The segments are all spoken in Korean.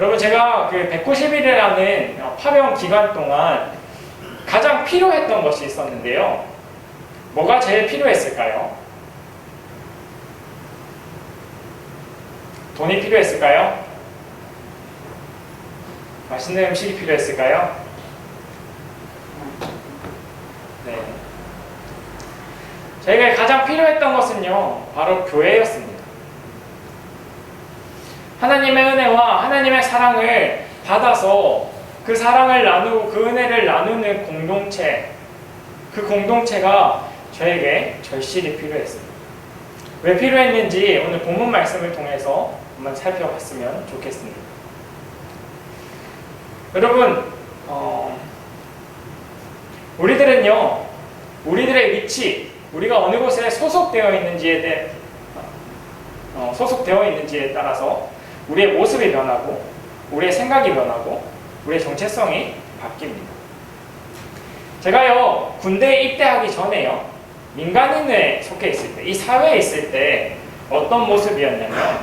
여러분, 제가 그 190일이라는 파병 기간 동안 가장 필요했던 것이 있었는데요. 뭐가 제일 필요했을까요? 돈이 필요했을까요? 맛있는 음식이 필요했을까요? 네. 저에게 가장 필요했던 것은요, 바로 교회였습니다. 하나님의 은혜와 하나님의 사랑을 받아서 그 사랑을 나누고 그 은혜를 나누는 공동체, 그 공동체가 저에게 절실히 필요했습니다. 왜 필요했는지 오늘 본문 말씀을 통해서 한번 살펴봤으면 좋겠습니다. 여러분, 우리들은요, 우리들의 위치, 우리가 어느 곳에 소속되어 있는지에 따라서 우리의 모습이 변하고, 우리의 생각이 변하고, 우리의 정체성이 바뀝니다. 제가요, 군대에 입대하기 전에요, 민간인에 속해 있을 때, 이 사회에 있을 때 어떤 모습이었냐면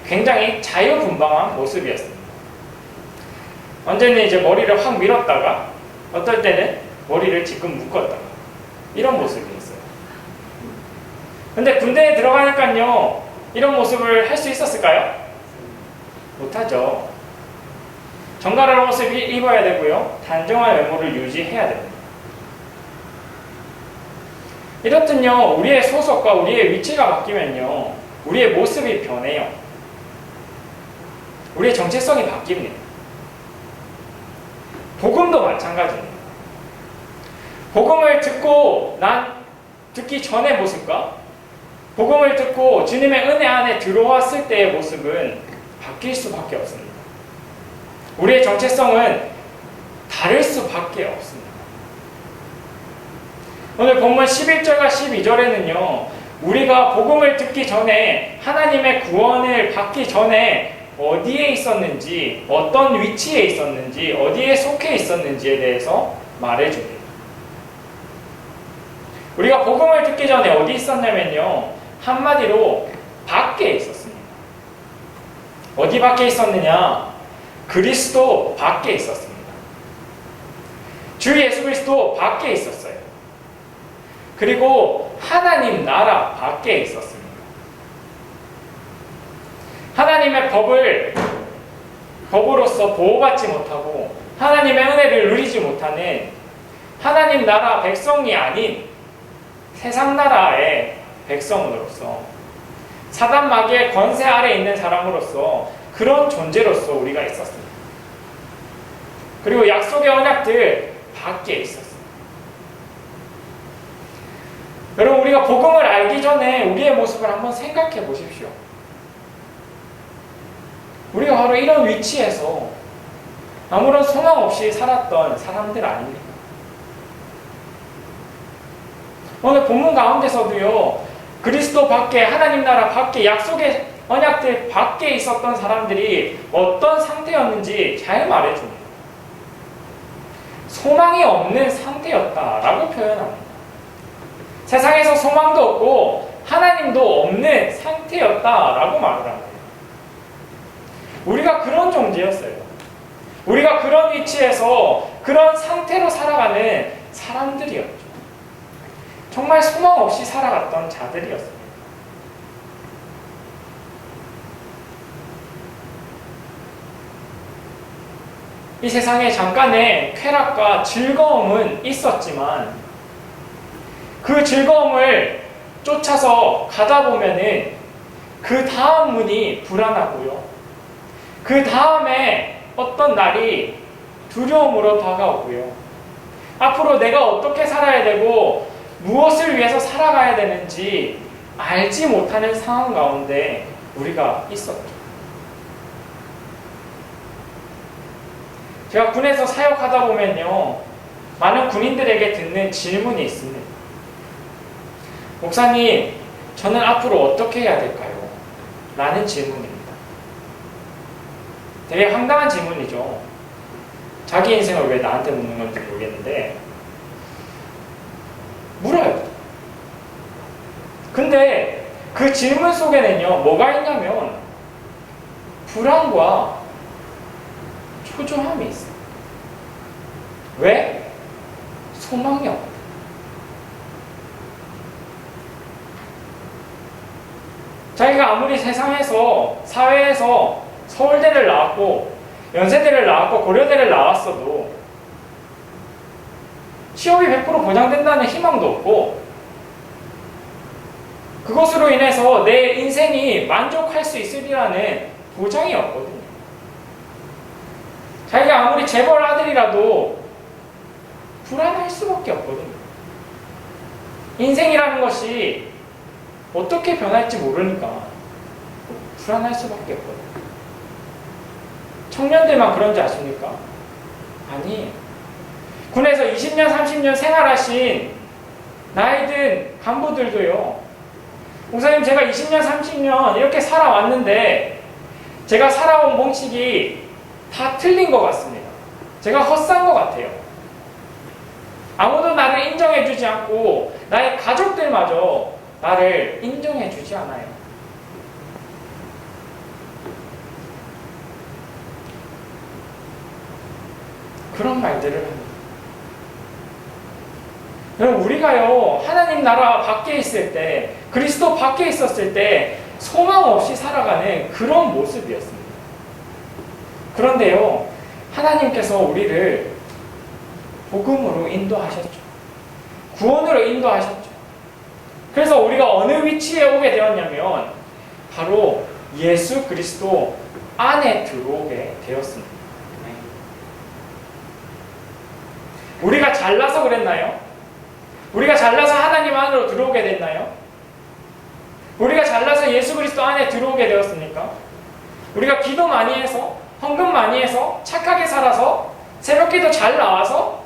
굉장히 자유분방한 모습이었습니다. 언제는 이제 머리를 확 밀었다가 어떨 때는 머리를 지금 묶었다가 이런 모습이었어요. 근데 군대에 들어가니까요, 이런 모습을 할 수 있었을까요? 못하죠. 정갈한 모습을 입어야 되고요, 단정한 외모를 유지해야 됩니다. 이렇듯요, 우리의 소속과 우리의 위치가 바뀌면요, 우리의 모습이 변해요. 우리의 정체성이 바뀝니다. 복음도 마찬가지입니다. 복음을 듣기 전의 모습과 복음을 듣고 주님의 은혜 안에 들어왔을 때의 모습은 바뀔 수밖에 없습니다. 우리의 정체성은 다를 수밖에 없습니다. 오늘 본문 11절과 12절에는요, 우리가 복음을 듣기 전에, 하나님의 구원을 받기 전에 어디에 있었는지, 어떤 위치에 있었는지, 어디에 속해 있었는지에 대해서 말해줍니다. 우리가 복음을 듣기 전에 어디 있었냐면요, 한마디로 밖에 있었습니다. 어디 밖에 있었느냐? 그리스도 밖에 있었습니다. 주 예수 그리스도 밖에 있었어요. 그리고 하나님 나라 밖에 있었습니다. 하나님의 법으로서 보호받지 못하고 하나님의 은혜를 누리지 못하는 하나님 나라 백성이 아닌 세상 나라의 백성으로서, 사단 마귀의 권세 아래 있는 사람으로서, 그런 존재로서 우리가 있었습니다. 그리고 약속의 언약들 밖에 있었습니다. 여러분, 우리가 복음을 알기 전에 우리의 모습을 한번 생각해 보십시오. 우리가 바로 이런 위치에서 아무런 소망 없이 살았던 사람들 아닙니까? 오늘 본문 가운데서도요, 그리스도 밖에, 하나님 나라 밖에, 약속의 언약들 밖에 있었던 사람들이 어떤 상태였는지 잘 말해줍니다. 소망이 없는 상태였다라고 표현합니다. 세상에서 소망도 없고 하나님도 없는 상태였다라고 말을 합니다. 우리가 그런 존재였어요. 우리가 그런 위치에서 그런 상태로 살아가는 사람들이었죠. 정말 소망 없이 살아갔던 자들이었습니다. 이 세상에 잠깐의 쾌락과 즐거움은 있었지만 그 즐거움을 쫓아서 가다 보면은 그 다음 문이 불안하고요, 그 다음에 어떤 날이 두려움으로 다가오고요, 앞으로 내가 어떻게 살아야 되고 무엇을 위해서 살아가야 되는지 알지 못하는 상황 가운데 우리가 있었죠. 제가 군에서 사역하다 보면요, 많은 군인들에게 듣는 질문이 있습니다. 목사님, 저는 앞으로 어떻게 해야 될까요? 라는 질문입니다. 되게 황당한 질문이죠. 자기 인생을 왜 나한테 묻는 건지 모르겠는데 물어요. 근데 그 질문 속에는요, 뭐가 있냐면 불안과 초조함이 있어. 왜? 소망이 없다. 자기가 아무리 세상에서, 사회에서 서울대를 나왔고 연세대를 나왔고 고려대를 나왔어도 취업이 100% 보장된다는 희망도 없고 그것으로 인해서 내 인생이 만족할 수 있으리라는 보장이 없거든요. 자기가 아무리 재벌 아들이라도 불안할 수밖에 없거든요. 인생이라는 것이 어떻게 변할지 모르니까 불안할 수밖에 없거든요. 청년들만 그런지 아십니까? 아니, 군에서 20년, 30년 생활하신 나이 든 간부들도요, 목사님 제가 20년, 30년 이렇게 살아왔는데 제가 살아온 방식이 다 틀린 것 같습니다. 제가 헛산 것 같아요. 아무도 나를 인정해주지 않고 나의 가족들마저 나를 인정해주지 않아요. 그런 말들을 합니다. 여러분, 우리가요, 하나님 나라 밖에 있을 때, 그리스도 밖에 있었을 때 소망 없이 살아가는 그런 모습이었습니다. 그런데요, 하나님께서 우리를 복음으로 인도하셨죠. 구원으로 인도하셨죠. 그래서 우리가 어느 위치에 오게 되었냐면 바로 예수 그리스도 안에 들어오게 되었습니다. 우리가 잘나서 그랬나요? 우리가 잘나서 하나님 안으로 들어오게 됐나요? 우리가 잘나서 예수 그리스도 안에 들어오게 되었습니까? 우리가 기도 많이 해서, 헌금 많이 해서, 착하게 살아서, 새벽기도 잘 나와서?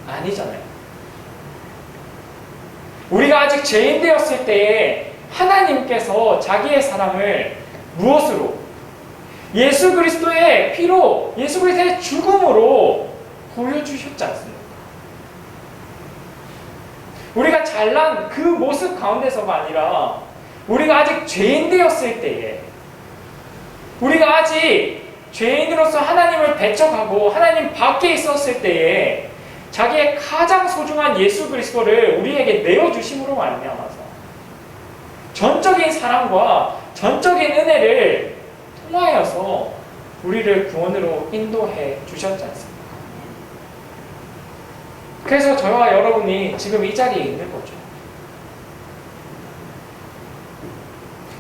아니잖아요. 우리가 아직 죄인 되었을 때에 하나님께서 자기의 사랑을 무엇으로? 예수 그리스도의 피로, 예수 그리스도의 죽음으로 보여주셨지 않습니까? 우리가 잘난 그 모습 가운데서가 아니라 우리가 아직 죄인 되었을 때에, 우리가 아직 죄인으로서 하나님을 배척하고 하나님 밖에 있었을 때에 자기의 가장 소중한 예수 그리스도를 우리에게 내어주심으로 말미암아서 전적인 사랑과 전적인 은혜를 통하여서 우리를 구원으로 인도해 주셨지 않습니까? 그래서 저와 여러분이 지금 이 자리에 있는 거죠.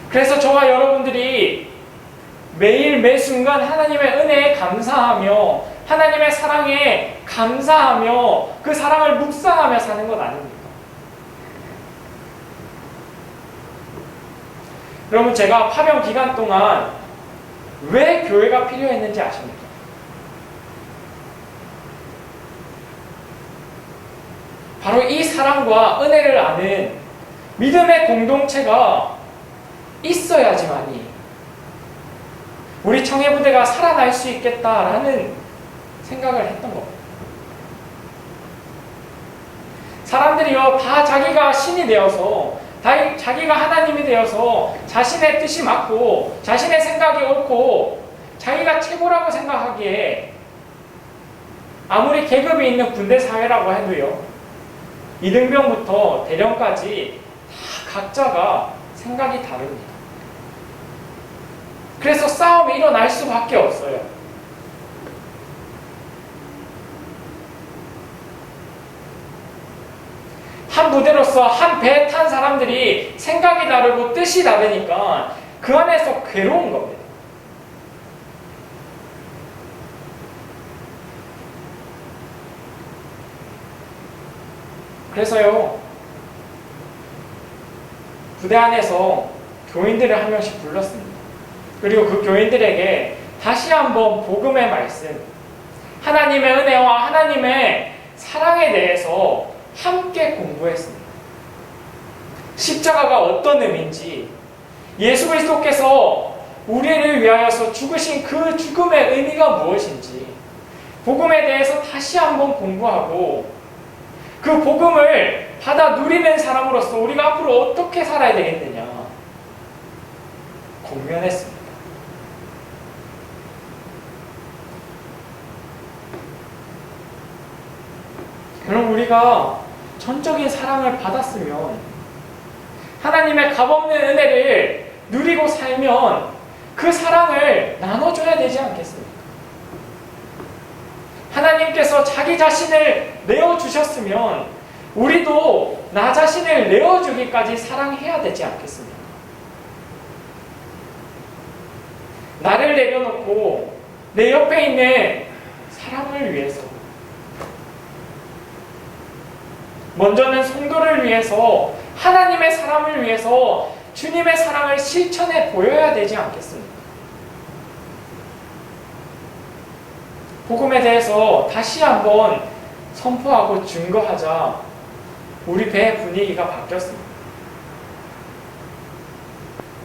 그래서 저와 여러분들이 매일 매순간 하나님의 은혜에 감사하며 하나님의 사랑에 감사하며 그 사랑을 묵상하며 사는 것 아닙니까? 여러분, 제가 파병 기간 동안 왜 교회가 필요했는지 아십니까? 바로 이 사랑과 은혜를 아는 믿음의 공동체가 있어야지만이 우리 청해부대가 살아날 수 있겠다라는 생각을 했던 겁니다. 사람들이요, 다 자기가 신이 되어서, 자기가 하나님이 되어서 자신의 뜻이 맞고 자신의 생각이 옳고 자기가 최고라고 생각하기에 아무리 계급이 있는 군대 사회라고 해도요, 이등병부터 대령까지 다 각자가 생각이 다릅니다. 그래서 싸움이 일어날 수밖에 없어요. 한 부대로서 한 배에 탄 사람들이 생각이 다르고 뜻이 다르니까 그 안에서 괴로운 겁니다. 그래서요, 부대 안에서 교인들을 한 명씩 불렀습니다. 그리고 그 교인들에게 다시 한번 복음의 말씀, 하나님의 은혜와 하나님의 사랑에 대해서 함께 공부했습니다. 십자가가 어떤 의미인지, 예수 그리스도께서 우리를 위하여서 죽으신 그 죽음의 의미가 무엇인지 복음에 대해서 다시 한번 공부하고 그 복음을 받아 누리는 사람으로서 우리가 앞으로 어떻게 살아야 되겠느냐 공면했습니다. 그럼 우리가 전적인 사랑을 받았으면, 하나님의 값없는 은혜를 누리고 살면 그 사랑을 나눠줘야 되지 않겠습니까? 하나님께서 자기 자신을 내어주셨으면 우리도 나 자신을 내어주기까지 사랑해야 되지 않겠습니까? 나를 내려놓고 내 옆에 있는 사람을 위해서, 먼저는 성도를 위해서, 하나님의 사람을 위해서 주님의 사랑을 실천해 보여야 되지 않겠습니까? 복음에 대해서 다시 한번 선포하고 증거하자 우리 배의 분위기가 바뀌었습니다.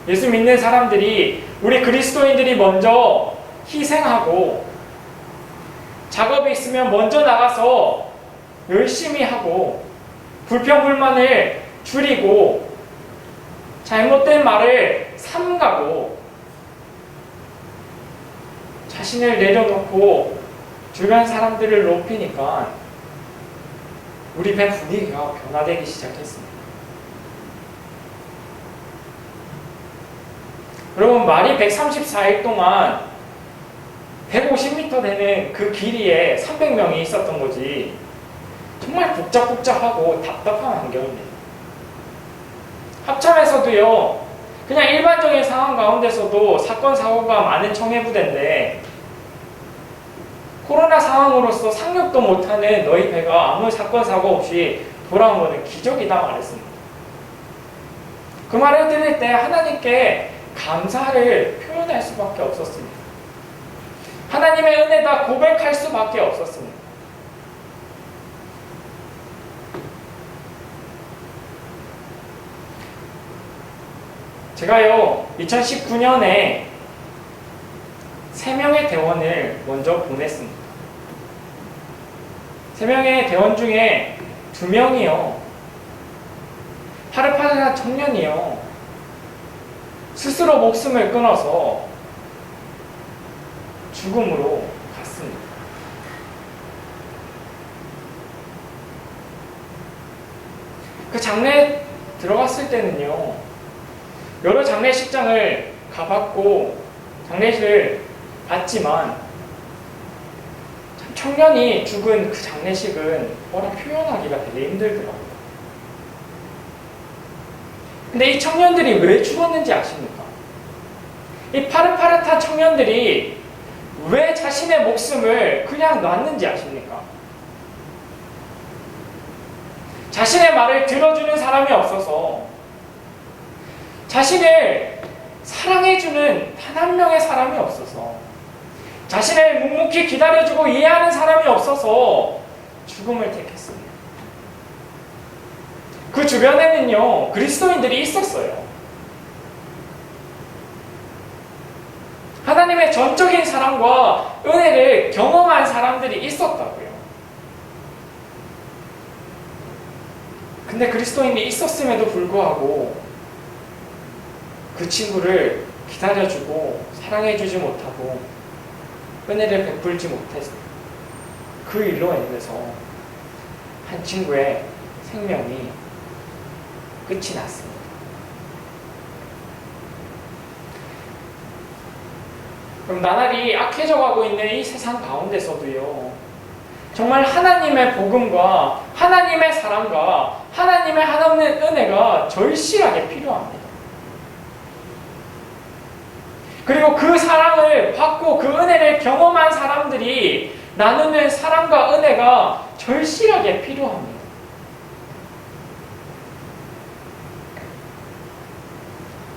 예수 믿는 사람들이, 우리 그리스도인들이 먼저 희생하고, 작업이 있으면 먼저 나가서 열심히 하고, 불평불만을 줄이고, 잘못된 말을 삼가고, 자신을 내려놓고 주변 사람들을 높이니까 우리 배 분위기가 변화되기 시작했습니다. 여러분, 말이 134일 동안 150m 되는 그 길이에 300명이 있었던 거지, 정말 복잡복잡하고 답답한 환경입니다. 합참에서도요, 그냥 일반적인 상황 가운데서도 사건 사고가 많은 청해부대인데, 코로나 상황으로서 상륙도 못하는 너희 배가 아무 사건 사고 없이 돌아온 것은 기적이다 말했습니다. 그 말을 들을 때 하나님께 감사를 표현할 수밖에 없었습니다. 하나님의 은혜다 고백할 수밖에 없었습니다. 제가요, 2019년에 3명의 대원을 먼저 보냈습니다. 3명의 대원 중에 2명이요, 파르파르나 청년이요, 스스로 목숨을 끊어서 죽음으로 갔습니다. 그 장례에 들어갔을 때는요, 여러 장례식장을 가봤고 장례식을 봤지만, 청년이 죽은 그 장례식은 뭐라 표현하기가 되게 힘들더라고요. 근데 이 청년들이 왜 죽었는지 아십니까? 이 파릇파릇한 청년들이 왜 자신의 목숨을 그냥 놨는지 아십니까? 자신의 말을 들어주는 사람이 없어서, 자신을 사랑해주는 단 한 명의 사람이 없어서, 자신을 묵묵히 기다려주고 이해하는 사람이 없어서 죽음을 택했습니다. 그 주변에는요, 그리스도인들이 있었어요. 하나님의 전적인 사랑과 은혜를 경험한 사람들이 있었다고요. 근데 그리스도인이 있었음에도 불구하고 그 친구를 기다려주고 사랑해주지 못하고 은혜를 베풀지 못해서 그 일로 인해서 한 친구의 생명이 끝이 났습니다. 그럼 나날이 악해져가고 있는 이 세상 가운데서도요, 정말 하나님의 복음과 하나님의 사랑과 하나님의 한없는 은혜가 절실하게 필요합니다. 그리고 그 사랑을 받고 그 은혜를 경험한 사람들이 나누는 사랑과 은혜가 절실하게 필요합니다.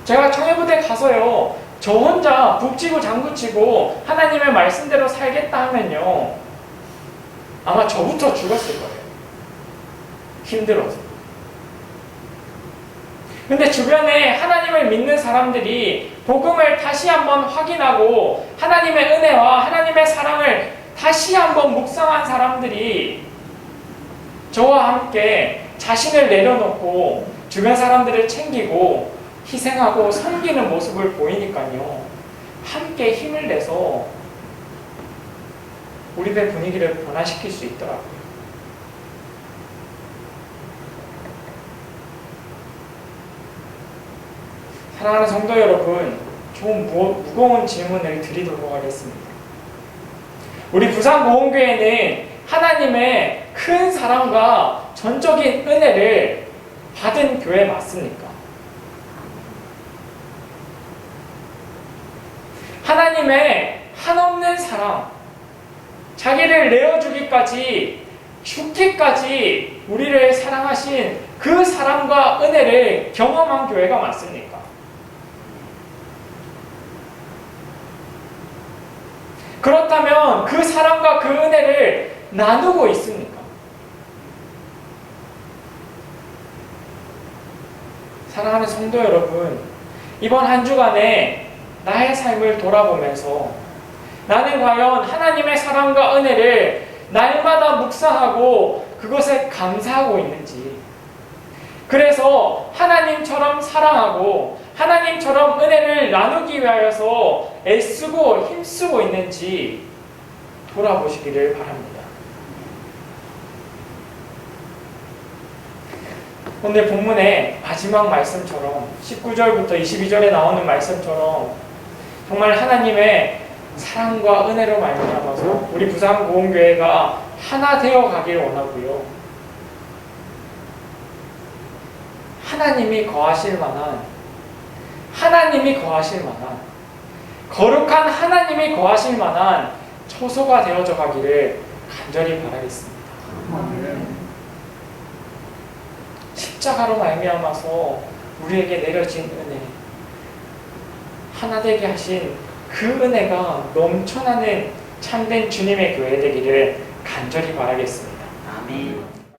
제가 청해부대 가서요, 저 혼자 북치고 장구치고 하나님의 말씀대로 살겠다 하면요, 아마 저부터 죽었을 거예요. 힘들어서. 근데 주변에 하나님을 믿는 사람들이 복음을 다시 한번 확인하고 하나님의 은혜와 하나님의 사랑을 다시 한번 묵상한 사람들이 저와 함께 자신을 내려놓고 주변 사람들을 챙기고 희생하고 섬기는 모습을 보이니까요, 함께 힘을 내서 우리 배 분위기를 변화시킬 수 있더라고요. 사랑하는 성도 여러분, 좀 무거운 질문을 드리도록 하겠습니다. 우리 부산모험교회는 하나님의 큰 사랑과 전적인 은혜를 받은 교회 맞습니까? 하나님의 한없는 사랑, 자기를 내어주기까지, 죽기까지 우리를 사랑하신 그 사랑과 은혜를 경험한 교회가 맞습니까? 그렇다면 그 사랑과 그 은혜를 나누고 있습니까? 사랑하는 성도 여러분, 이번 한 주간에 나의 삶을 돌아보면서 나는 과연 하나님의 사랑과 은혜를 날마다 묵상하고 그것에 감사하고 있는지, 그래서 하나님처럼 사랑하고 하나님처럼 은혜를 나누기 위하여서 애쓰고 힘쓰고 있는지 돌아보시기를 바랍니다. 오늘 본문의 마지막 말씀처럼 19절부터 22절에 나오는 말씀처럼 정말 하나님의 사랑과 은혜로 말미암아서 우리 부산모험교회가 하나 되어 가길 원하고요. 하나님이 거하실 만한 거룩한 하나님이 거하실 만한 처소가 되어져 가기를 간절히 바라겠습니다. 십자가로 말미암아서 우리에게 내려진 은혜, 하나 되게 하신 그 은혜가 넘쳐나는 참된 주님의 교회 되기를 간절히 바라겠습니다. 아멘.